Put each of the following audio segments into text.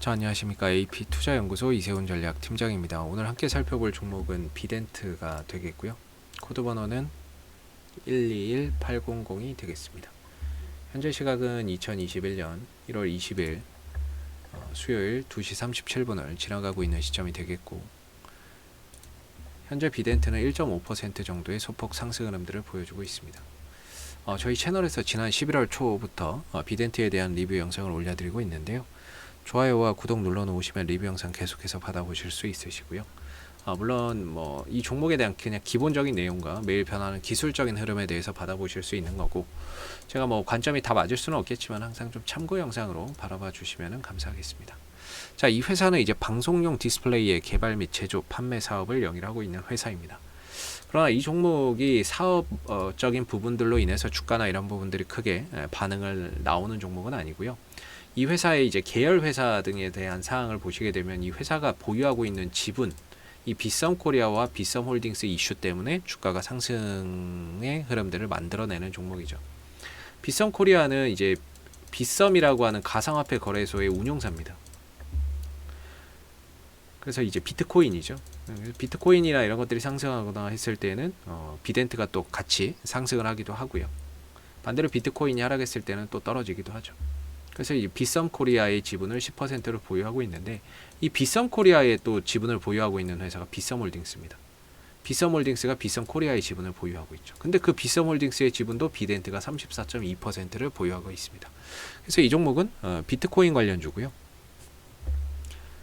자, 안녕하십니까. AP투자연구소 이세훈 전략팀장입니다. 오늘 함께 살펴볼 종목은 비덴트가 되겠고요. 코드 번호는 121800이 되겠습니다. 현재 시각은 2021년 1월 20일 수요일 2시 37분을 지나가고 있는 시점이 되겠고, 현재 비덴트는 1.5% 정도의 소폭 상승 흐름들을 보여주고 있습니다. 저희 채널에서 지난 11월 초부터 비덴트에 대한 리뷰 영상을 올려드리고 있는데요. 좋아요와 구독 눌러놓으시면 리뷰 영상 계속해서 받아보실 수 있으시고요. 물론 이 종목에 대한 그냥 기본적인 내용과 매일 변하는 기술적인 흐름에 대해서 받아보실 수 있는 거고, 제가 관점이 다 맞을 수는 없겠지만 항상 좀 참고 영상으로 바라봐 주시면 감사하겠습니다. 자, 이 회사는 이제 방송용 디스플레이의 개발 및 제조, 판매 사업을 영위하고 있는 회사입니다. 그러나 이 종목이 사업적인 부분들로 인해서 주가나 이런 부분들이 크게 반응을 나오는 종목은 아니고요. 이 회사의 이제 계열 회사 등에 대한 사항을 보시게 되면 이 회사가 보유하고 있는 지분, 이 비썸코리아와 비썸홀딩스 이슈 때문에 주가가 상승의 흐름들을 만들어내는 종목이죠. 비썸코리아는 이제 비썸이라고 하는 가상화폐 거래소의 운용사입니다. 그래서 이제 비트코인이죠. 비트코인이나 이런 것들이 상승하거나 했을 때는 비덴트가 또 같이 상승을 하기도 하고요. 반대로 비트코인이 하락했을 때는 또 떨어지기도 하죠. 그래서 이 비썸코리아의 지분을 10%를 보유하고 있는데, 이 비썸코리아의 또 지분을 보유하고 있는 회사가 비썸홀딩스입니다. 비썸홀딩스가 비썸코리아의 지분을 보유하고 있죠. 근데 그 비썸홀딩스의 지분도 비덴트가 34.2%를 보유하고 있습니다. 그래서 이 종목은 비트코인 관련주고요.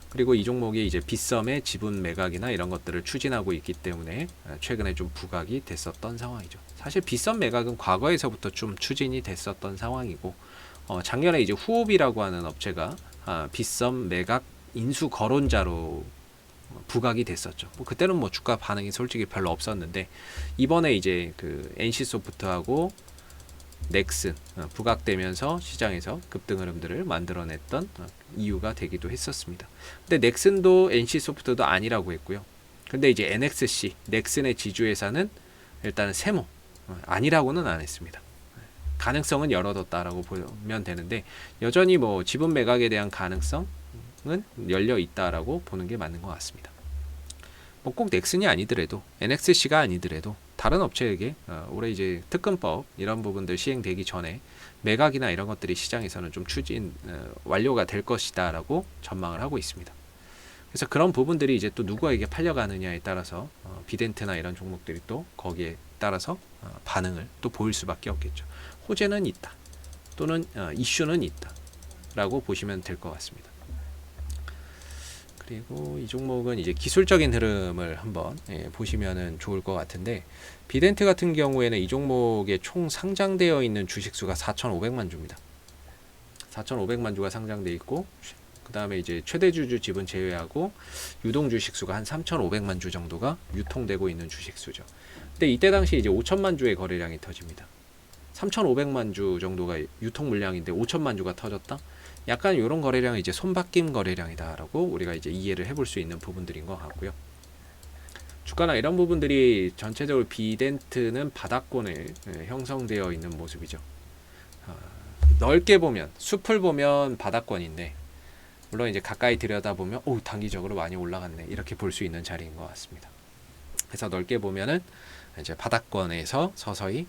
그리고 이 종목이 이제 비썸의 지분 매각이나 이런 것들을 추진하고 있기 때문에 최근에 좀 부각이 됐었던 상황이죠. 사실 비썸 매각은 과거에서부터 좀 추진이 됐었던 상황이고, 작년에 이제 후옵이라고 하는 업체가 비썸 매각 인수 거론자로 부각이 됐었죠. 그때는 주가 반응이 솔직히 별로 없었는데, 이번에 이제 그 NC소프트하고 넥슨 부각되면서 시장에서 급등 흐름들을 만들어냈던 이유가 되기도 했었습니다. 근데 넥슨도 NC소프트도 아니라고 했고요. 근데 이제 NXC 넥슨의 지주회사는 일단은 세모 아니라고는 안 했습니다. 가능성은 열어뒀다라고 보면 되는데, 여전히 지분 매각에 대한 가능성은 열려 있다라고 보는 게 맞는 것 같습니다. 꼭 넥슨이 아니더라도 NXC가 아니더라도 다른 업체에게 올해 이제 특근법 이런 부분들 시행되기 전에 매각이나 이런 것들이 시장에서는 좀 추진 완료가 될 것이다라고 전망을 하고 있습니다. 그래서 그런 부분들이 이제 또 누구에게 팔려가느냐에 따라서 비덴트나 이런 종목들이 또 거기에 따라서 반응을 또 보일 수밖에 없겠죠. 호재는 있다, 또는 이슈는 있다 라고 보시면 될 것 같습니다. 그리고 이 종목은 이제 기술적인 흐름을 한번 보시면 좋을 것 같은데, 비덴트 같은 경우에는 이 종목에 총 상장되어 있는 주식수가 4,500만 주입니다. 4,500만 주가 상장되어 있고, 그 다음에 이제 최대 주주 지분 제외하고 유동 주식수가 한 3,500만 주 정도가 유통되고 있는 주식수죠. 근데 이때 당시 이제 5천만 주의 거래량이 터집니다. 3,500만 주 정도가 유통 물량인데 5천만 주가 터졌다? 약간 이런 거래량이 이제 손바뀜 거래량이다라고 우리가 이제 이해를 해볼 수 있는 부분들인 것 같고요. 주가나 이런 부분들이 전체적으로 비덴트는 바닥권에 형성되어 있는 모습이죠. 넓게 보면, 숲을 보면 바닥권인데, 물론 이제 가까이 들여다보면 단기적으로 많이 올라갔네 이렇게 볼 수 있는 자리인 것 같습니다. 그래서 넓게 보면은 이제 바닥권에서 서서히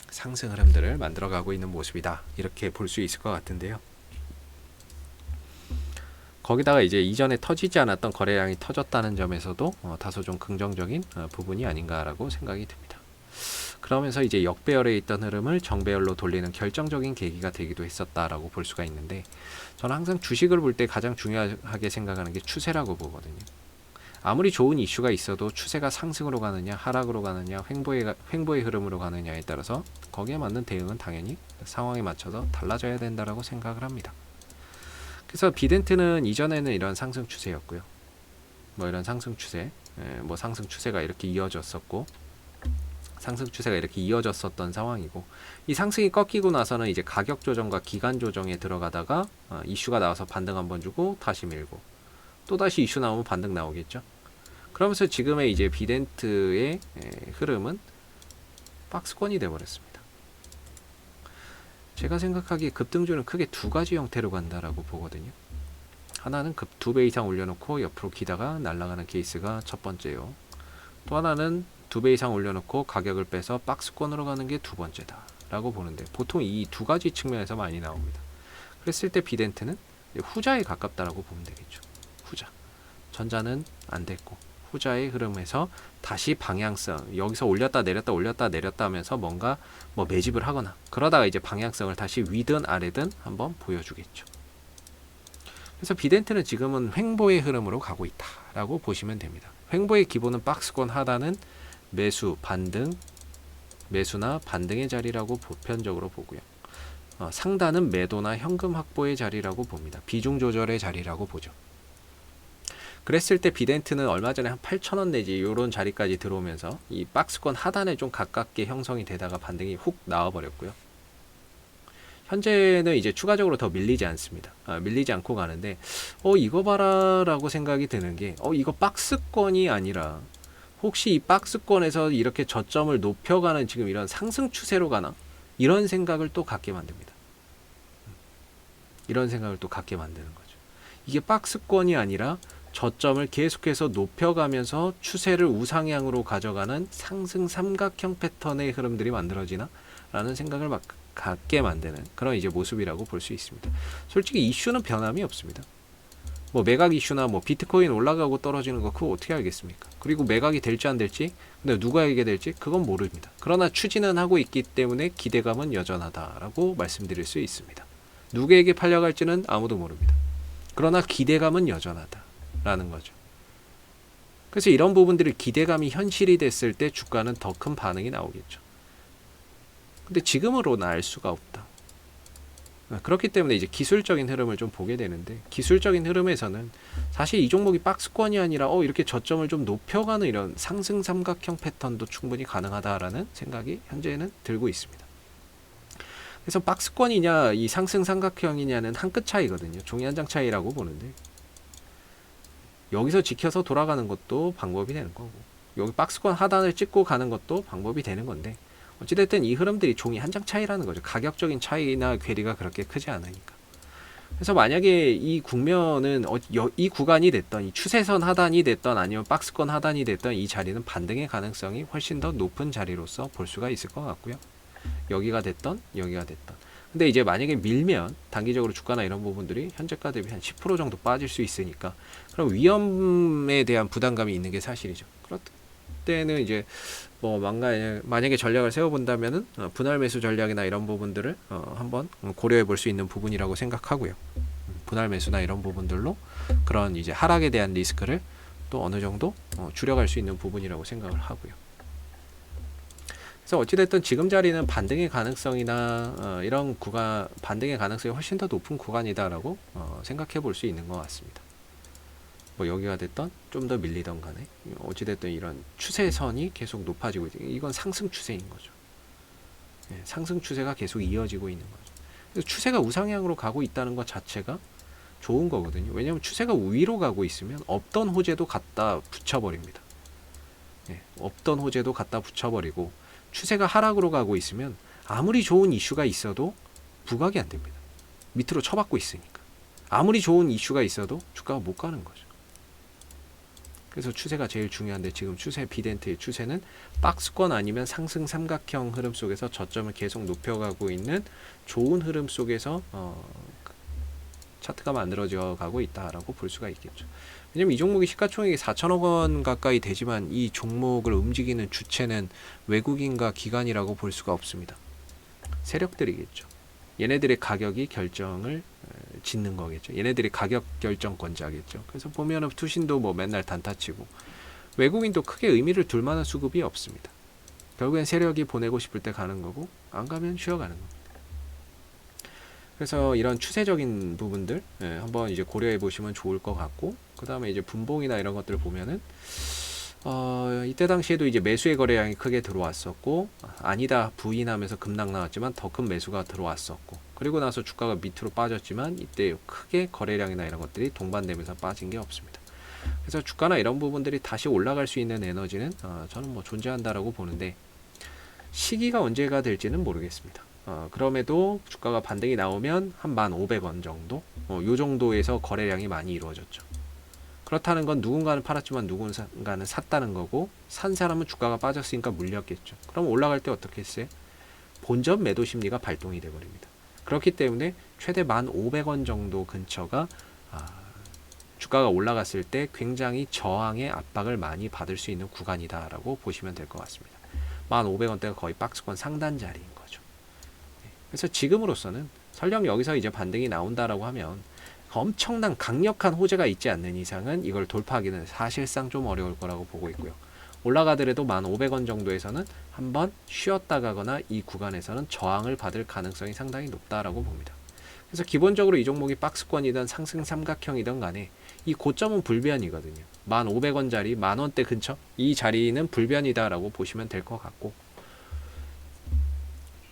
상승 흐름들을 만들어가고 있는 모습이다 이렇게 볼 수 있을 것 같은데요. 거기다가 이제 이전에 터지지 않았던 거래량이 터졌다는 점에서도 다소 좀 긍정적인 부분이 아닌가라고 생각이 듭니다. 그러면서 이제 역배열에 있던 흐름을 정배열로 돌리는 결정적인 계기가 되기도 했었다라고 볼 수가 있는데, 저는 항상 주식을 볼 때 가장 중요하게 생각하는 게 추세라고 보거든요. 아무리 좋은 이슈가 있어도 추세가 상승으로 가느냐 하락으로 가느냐 횡보의 흐름으로 가느냐에 따라서 거기에 맞는 대응은 당연히 상황에 맞춰서 달라져야 된다라고 생각을 합니다. 그래서 비덴트는 이전에는 이런 상승 추세였고요. 이런 상승 추세, 상승 추세가 이렇게 이어졌었고, 상승 추세가 이렇게 이어졌었던 상황이고, 이 상승이 꺾이고 나서는 이제 가격 조정과 기간 조정에 들어가다가 이슈가 나와서 반등 한번 주고 다시 밀고, 또 다시 이슈 나오면 반등 나오겠죠. 그러면서 지금의 이제 비덴트의 흐름은 박스권이 되어버렸습니다. 제가 생각하기에 급등주는 크게 두 가지 형태로 간다라고 보거든요. 하나는 급 2배 이상 올려놓고 옆으로 기다가 날아가는 케이스가 첫 번째요. 또 하나는 2배 이상 올려놓고 가격을 빼서 박스권으로 가는 게 두 번째다 라고 보는데, 보통 이 두 가지 측면에서 많이 나옵니다. 그랬을 때 비덴트는 후자에 가깝다라고 보면 되겠죠. 후자. 전자는 안 됐고 후자의 흐름에서 다시 방향성, 여기서 올렸다 내렸다 올렸다 내렸다 하면서 뭔가 뭐 매집을 하거나 그러다가 이제 방향성을 다시 위든 아래든 한번 보여주겠죠. 그래서 비덴트는 지금은 횡보의 흐름으로 가고 있다라고 보시면 됩니다. 횡보의 기본은 박스권 하단은 매수, 반등, 매수나 반등의 자리라고 보편적으로 보고요. 상단은 매도나 현금 확보의 자리라고 봅니다. 비중 조절의 자리라고 보죠. 그랬을 때 비덴트는 얼마 전에 한 8,000원 내지 이런 자리까지 들어오면서 이 박스권 하단에 좀 가깝게 형성이 되다가 반등이 훅 나와버렸고요. 현재는 이제 추가적으로 더 밀리지 않습니다. 밀리지 않고 가는데 이거 봐라 라고 생각이 드는 게 이거 박스권이 아니라 혹시 이 박스권에서 이렇게 저점을 높여가는 지금 이런 상승 추세로 가나? 이런 생각을 또 갖게 만듭니다. 이런 생각을 또 갖게 만드는 거죠. 이게 박스권이 아니라 저점을 계속해서 높여가면서 추세를 우상향으로 가져가는 상승 삼각형 패턴의 흐름들이 만들어지나? 라는 생각을 막 갖게 만드는 그런 이제 모습이라고 볼 수 있습니다. 솔직히 이슈는 변함이 없습니다. 뭐 매각 이슈나 뭐 비트코인 올라가고 떨어지는 거 그거 어떻게 알겠습니까? 그리고 매각이 될지 안 될지, 근데 누가 얘기해 될지 그건 모릅니다. 그러나 추진은 하고 있기 때문에 기대감은 여전하다라고 말씀드릴 수 있습니다. 누구에게 팔려갈지는 아무도 모릅니다. 그러나 기대감은 여전하다라는 거죠. 그래서 이런 부분들이 기대감이 현실이 됐을 때 주가는 더 큰 반응이 나오겠죠. 근데 지금으로는 알 수가 없다. 그렇기 때문에 이제 기술적인 흐름을 좀 보게 되는데, 기술적인 흐름에서는 사실 이 종목이 박스권이 아니라 이렇게 저점을 좀 높여가는 이런 상승 삼각형 패턴도 충분히 가능하다라는 생각이 현재는 들고 있습니다. 그래서 박스권이냐 이 상승 삼각형이냐는 한 끗 차이거든요. 종이 한 장 차이라고 보는데, 여기서 지켜서 돌아가는 것도 방법이 되는 거고, 여기 박스권 하단을 찍고 가는 것도 방법이 되는 건데, 어찌됐든 이 흐름들이 종이 한 장 차이라는 거죠. 가격적인 차이나 괴리가 그렇게 크지 않으니까. 그래서 만약에 이 국면은 이 구간이 됐던, 이 추세선 하단이 됐던 아니면 박스권 하단이 됐던 이 자리는 반등의 가능성이 훨씬 더 높은 자리로서 볼 수가 있을 것 같고요. 여기가 됐던 여기가 됐던. 근데 이제 만약에 밀면 단기적으로 주가나 이런 부분들이 현재가 대비 한 10% 정도 빠질 수 있으니까, 그럼 위험에 대한 부담감이 있는 게 사실이죠. 그렇 때는 이제 뭐 만약에 전략을 세워본다면은 분할 매수 전략이나 이런 부분들을 한번 고려해 볼 수 있는 부분이라고 생각하고요. 분할 매수나 이런 부분들로 그런 이제 하락에 대한 리스크를 또 어느 정도 줄여갈 수 있는 부분이라고 생각을 하고요. 그래서 어찌됐든 지금 자리는 반등의 가능성이나 이런 구간, 반등의 가능성이 훨씬 더 높은 구간이다라고 생각해 볼 수 있는 것 같습니다. 뭐 여기가 됐던 좀 더 밀리던 간에 어찌됐든 이런 추세선이 계속 높아지고 있는, 이건 상승 추세인 거죠. 상승 추세가 계속 이어지고 있는 거죠. 그래서 추세가 우상향으로 가고 있다는 것 자체가 좋은 거거든요. 왜냐하면 추세가 위로 가고 있으면 없던 호재도 갖다 붙여버립니다. 없던 호재도 갖다 붙여버리고, 추세가 하락으로 가고 있으면 아무리 좋은 이슈가 있어도 부각이 안 됩니다. 밑으로 쳐박고 있으니까. 아무리 좋은 이슈가 있어도 주가가 못 가는 거죠. 그래서 추세가 제일 중요한데, 지금 비덴트의 추세는 박스권 아니면 상승 삼각형 흐름 속에서 저점을 계속 높여가고 있는 좋은 흐름 속에서 차트가 만들어져 가고 있다라고 볼 수가 있겠죠. 왜냐면 이 종목이 시가총액이 4천억 원 가까이 되지만 이 종목을 움직이는 주체는 외국인과 기관이라고 볼 수가 없습니다. 세력들이겠죠. 얘네들의 가격이 결정을 짓는 거겠죠. 얘네들이 가격 결정권자겠죠. 그래서 보면은 투신도 뭐 맨날 단타치고, 외국인도 크게 의미를 둘 만한 수급이 없습니다. 결국엔 세력이 보내고 싶을 때 가는 거고, 안 가면 쉬어가는 겁니다. 그래서 이런 추세적인 부분들 한번 이제 고려해 보시면 좋을 것 같고, 그 다음에 이제 분봉이나 이런 것들을 보면은 이때 당시에도 이제 매수의 거래량이 크게 들어왔었고, 아니다 부인하면서 급락 나왔지만 더 큰 매수가 들어왔었고, 그리고 나서 주가가 밑으로 빠졌지만 이때 크게 거래량이나 이런 것들이 동반되면서 빠진 게 없습니다. 그래서 주가나 이런 부분들이 다시 올라갈 수 있는 에너지는 저는 뭐 존재한다라고 보는데, 시기가 언제가 될지는 모르겠습니다. 그럼에도 주가가 반등이 나오면 한 1,500원 정도, 요 정도에서 거래량이 많이 이루어졌죠. 그렇다는 건 누군가는 팔았지만 누군가는 샀다는 거고, 산 사람은 주가가 빠졌으니까 물렸겠죠. 그럼 올라갈 때 어떻게 했어요? 본전 매도 심리가 발동이 되어버립니다. 그렇기 때문에 최대 1,500원 정도 근처가 주가가 올라갔을 때 굉장히 저항의 압박을 많이 받을 수 있는 구간이다라고 보시면 될 것 같습니다. 1,500원대가 거의 박스권 상단 자리인 거죠. 그래서 지금으로서는 설령 여기서 이제 반등이 나온다라고 하면 엄청난 강력한 호재가 있지 않는 이상은 이걸 돌파하기는 사실상 좀 어려울 거라고 보고 있고요. 올라가더라도 1,500원 정도에서는 한번 쉬었다 가거나 이 구간에서는 저항을 받을 가능성이 상당히 높다라고 봅니다. 그래서 기본적으로 이 종목이 박스권이든 상승 삼각형이든 간에 이 고점은 불변이거든요. 1,500원짜리 만원대 근처 이 자리는 불변이다라고 보시면 될 것 같고,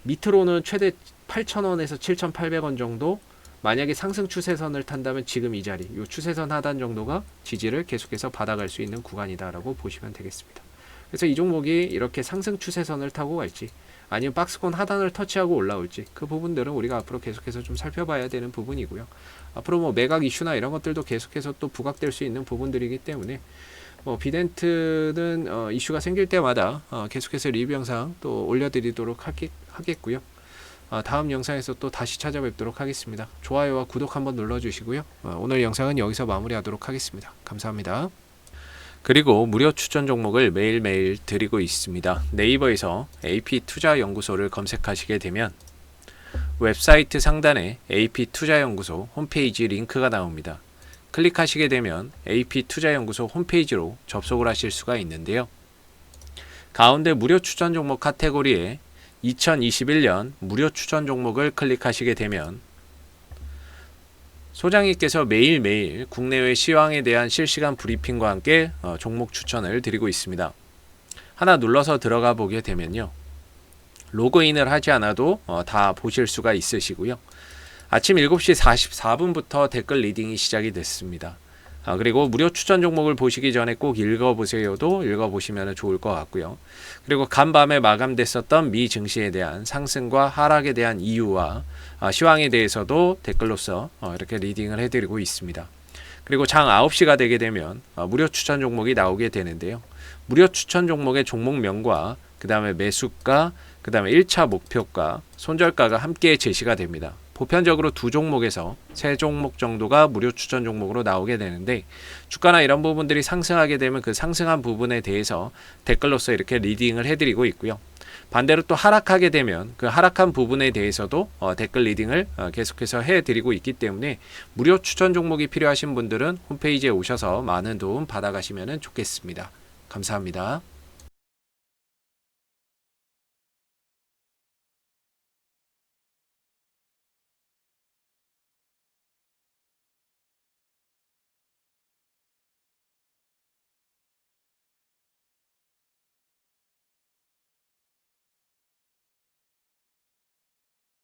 밑으로는 최대 8,000원에서 7,800원 정도, 만약에 상승 추세선을 탄다면 지금 이 자리, 이 추세선 하단 정도가 지지를 계속해서 받아갈 수 있는 구간이다라고 보시면 되겠습니다. 그래서 이 종목이 이렇게 상승 추세선을 타고 갈지 아니면 박스권 하단을 터치하고 올라올지, 그 부분들은 우리가 앞으로 계속해서 좀 살펴봐야 되는 부분이고요. 앞으로 뭐 매각 이슈나 이런 것들도 계속해서 또 부각될 수 있는 부분들이기 때문에 비덴트는 이슈가 생길 때마다 계속해서 리뷰 영상 또 올려드리도록 하겠고요. 다음 영상에서 또 다시 찾아뵙도록 하겠습니다. 좋아요와 구독 한번 눌러주시고요. 오늘 영상은 여기서 마무리하도록 하겠습니다. 감사합니다. 그리고 무료 추천 종목을 매일매일 드리고 있습니다. 네이버에서 AP투자연구소를 검색하시게 되면 웹사이트 상단에 AP투자연구소 홈페이지 링크가 나옵니다. 클릭하시게 되면 AP투자연구소 홈페이지로 접속을 하실 수가 있는데요. 가운데 무료 추천 종목 카테고리에 2021년 무료 추천 종목을 클릭하시게 되면 소장님께서 매일매일 국내외 시황에 대한 실시간 브리핑과 함께 종목 추천을 드리고 있습니다. 하나 눌러서 들어가 보게 되면요, 로그인을 하지 않아도 다 보실 수가 있으시고요. 아침 7시 44분부터 댓글 리딩이 시작이 됐습니다. 그리고 무료 추천 종목을 보시기 전에 꼭 읽어보세요도 읽어보시면 좋을 것 같고요. 그리고 간밤에 마감됐었던 미 증시에 대한 상승과 하락에 대한 이유와 시황에 대해서도 댓글로서 이렇게 리딩을 해드리고 있습니다. 그리고 장 9시가 되게 되면 무료 추천 종목이 나오게 되는데요. 무료 추천 종목의 종목명과 그 다음에 매수가, 그 다음에 1차 목표가, 손절가가 함께 제시가 됩니다. 보편적으로 2종목에서 3종목 정도가 무료 추천 종목으로 나오게 되는데, 주가나 이런 부분들이 상승하게 되면 그 상승한 부분에 대해서 댓글로서 이렇게 리딩을 해드리고 있고요. 반대로 또 하락하게 되면 그 하락한 부분에 대해서도 댓글 리딩을 계속해서 해드리고 있기 때문에 무료 추천 종목이 필요하신 분들은 홈페이지에 오셔서 많은 도움 받아가시면 좋겠습니다. 감사합니다.